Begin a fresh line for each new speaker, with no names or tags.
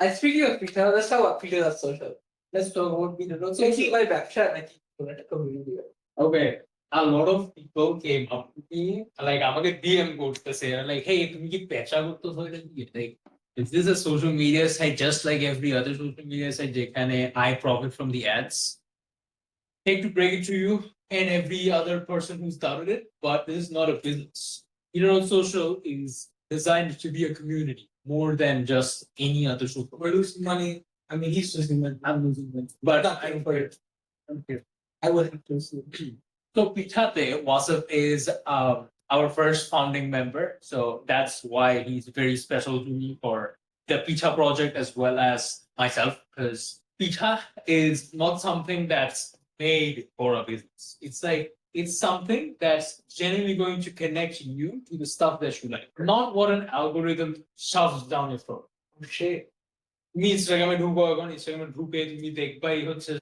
And speaking of Peter, let's talk about Peter that's social. Let's talk about Peter. So কি ভাই ব্যবসা নাকি কোনো একটা community?
Okay, a lot of people came up to me, like আমাকে DM করতেছে, like, hey, তুমি কি ব্যবসা করতেছো এটা কি? Like, is this a social media site just like every other social media site যেখানে I profit from the ads? Hate to break it to you and every other person who started it, but this is not a business. Peter on Social is designed to be a community more than just any other social.
We're losing money. I mean, he's losing money. I'm losing money.
But
Not paying for it.
Okay.
I would have to assume.
So Pichate Wasif is our first founding member. So that's why he's very special to me for the Picha project as well as myself, because Picha is not something that's made for a business. It's something that's genuinely going to connect you to the stuff that you like, not what an algorithm shoves down your throat.
Shit.
তুমি ইনস্টাগ্রামে ঢুকো এখন ইনস্টাগ্রামে ঢুকে তুমি দেখবাই হচ্ছে